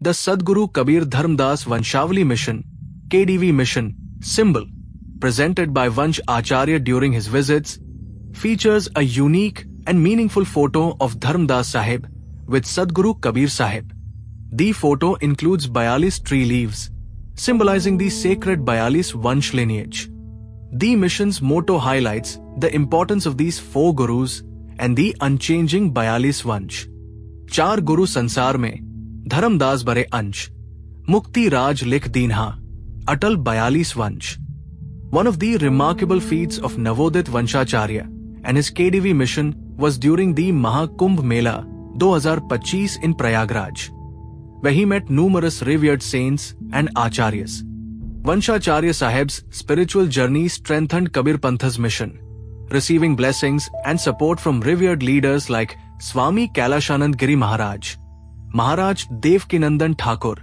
The Sadguru Kabir Dharmdas Vanshawali Mission, KDV Mission, symbol, presented by Vansh Acharya during his visits, features a unique and meaningful photo of Dharmdas Sahib with Sadguru Kabir Sahib. The photo includes 42 tree leaves, symbolizing the sacred 42 Vansh lineage. The mission's motto highlights the importance of these 4 gurus and the unchanging 42 Vansh. 4 गुरु संसार में धर्मदास बरे अंश, मुक्ति राज लिख दीन्हा, अटल 42 वंश. One of the remarkable feats of Navodit Vanshacharya and his KDV mission was during the Mahakumbh Mela 2025 in Prayagraj, where he met numerous revered saints and acharyas. Vanshacharya Sahib's spiritual journey strengthened Kabir Pantha's mission, receiving blessings and support from revered leaders like Swami Kailashanand Giri Maharaj, Maharaj Devkinandan Thakur,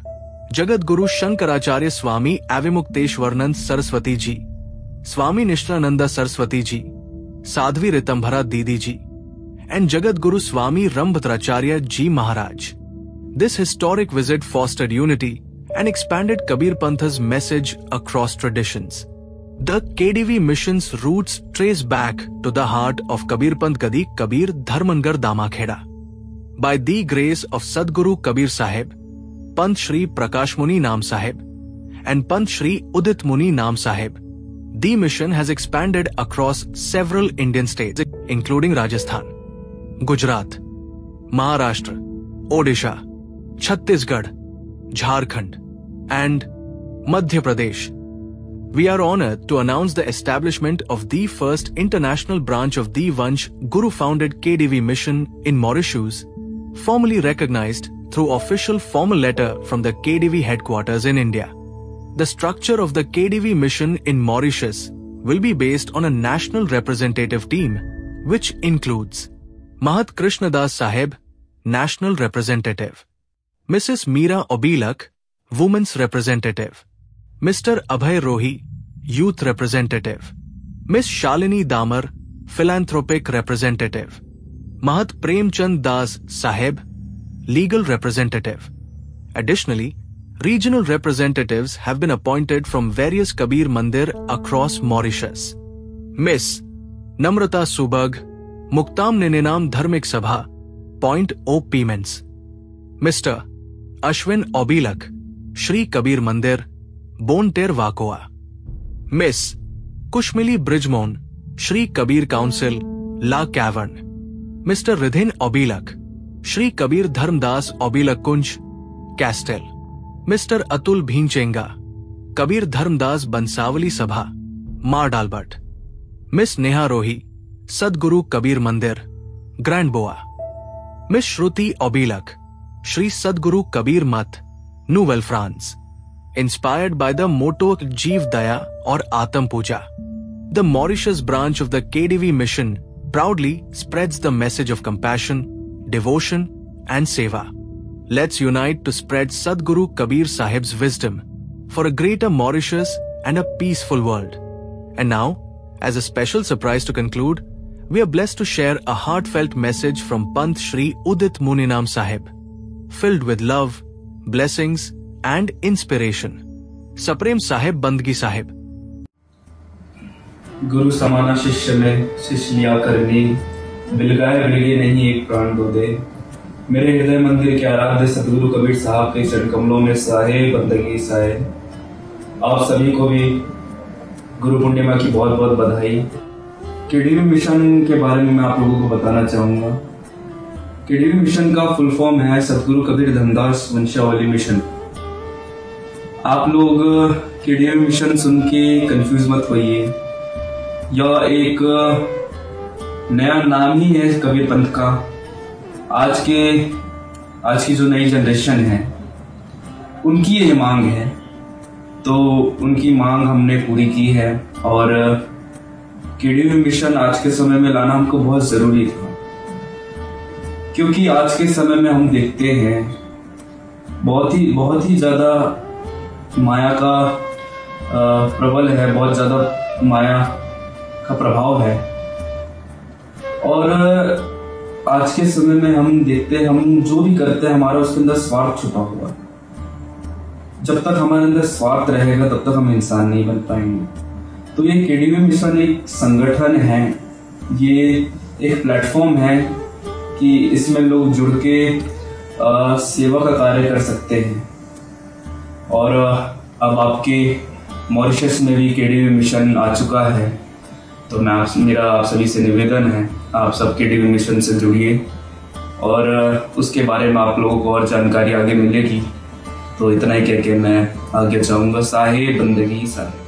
Jagat Guru Shankaracharya Swami Avimukteshwaranand Saraswati Ji, Swami Nishrananda Saraswati Ji, Sadhvi Ritambhara Didi Ji, and Jagat Guru Swami Rambhadracharya Ji Maharaj. This historic visit fostered unity and expanded Kabir Pantha's message across traditions. The KDV mission's roots trace back to the heart of Kabir Panth Gadi Kabir Dharmangar Damakheda. By the grace of Sadguru Kabir Sahib, Panth Shri Prakash Muni Naam Sahib, and Panth Shri Udit Muni Naam Sahib, the mission has expanded across several Indian states, including Rajasthan, Gujarat, Maharashtra, Odisha, Chhattisgarh, Jharkhand, and Madhya Pradesh. We are honored to announce the establishment of the first international branch of the Vansh Guru-founded KDV mission in Mauritius, formally recognized through official formal letter from the KDV headquarters in India. The structure of the KDV mission in Mauritius will be based on a national representative team, which includes Mahat Krishnadas Sahib, National Representative, Mrs. Meera Obilak, Women's Representative, Mr. Abhay Rohi, Youth Representative, Ms. Shalini Damar, Philanthropic Representative, Mahat Premchand Das Sahib, Legal Representative. Additionally, regional representatives have been appointed from various Kabir Mandir across Mauritius. Ms. Namrata Subag, Muktam Ninenam Dharmik Sabha, Point O Payments. Mr. Ashwin Obilak, Shri Kabir Mandir, Bonter Vakoa. Miss Kushmili Brijmon, Shri Kabir Council, La Cavern. Mr. Ridhin Obilak, Shri Kabir Dharmdas Obilak Kunj, Castell. Mr. Atul Bhinchenga, Kabir Dharmdas Bansawali Sabha, Mar Dalbat. Miss Neha Rohi, Sadguru Kabir Mandir, Grand Boa. Miss Shruti Obilak, Shri Sadguru Kabir Mat, Nouvelle France. Inspired by the motto Jeev Daya or Atam Puja, the Mauritius branch of the KDV mission proudly spreads the message of compassion, devotion, and seva. Let's unite to spread Sadguru Kabir Sahib's wisdom for a greater Mauritius and a peaceful world. And now, as a special surprise to conclude, we are blessed to share a heartfelt message from Panth Shri Udit Muninam Sahib, filled with love, blessings, and inspiration. Saprem Sahib Bandgi Sahib. गुरु समाना शिष्य में शिष्य लिया करनी, बिलगाए बिलगे नहीं एक प्राण दो दे। मेरे हृदय मंदिर के आराध्य सदगुरु कबीर साहब के चरण कमलों में साहे बंदगी साहे। आप सभी को भी गुरु पूर्णिमा की बहुत बहुत बधाई। केडीवी मिशन के बारे में मैं आप लोगों को बताना चाहूंगा। केडीवी मिशन का फुल फॉर्म है सदगुरु कबीर धर्मदास वंशावली मिशन। आप लोग केडीवी मिशन सुन के कंफ्यूज मत होइए, यह एक नया नाम ही है कबीर पंथ का। आज की जो नई जनरेशन है उनकी ये मांग है, तो उनकी मांग हमने पूरी की है और केडीवी मिशन आज के समय में लाना हमको बहुत जरूरी था, क्योंकि आज के समय में हम देखते हैं बहुत ही ज्यादा माया का प्रबल है, बहुत ज्यादा माया का प्रभाव है। और आज के समय में हम देखते हैं, हम जो भी करते हैं हमारा उसके अंदर स्वार्थ छुपा हुआ है। जब तक हमारे अंदर स्वार्थ रहेगा तब तक हम इंसान नहीं बन पाएंगे। तो ये केडीवी मिशन एक संगठन है, ये एक प्लेटफॉर्म है कि इसमें लोग जुड़ के सेवा का कार्य कर सकते हैं। और अब आपके मॉरिशस में भी केडीवी मिशन आ चुका है, तो मेरा आप सभी से निवेदन है, आप सब केडीवी मिशन से जुड़िए और उसके बारे में आप लोगों को और जानकारी आगे मिलेगी। तो इतना ही कह के मैं आगे जाऊंगा। साहे बंदगी साहे।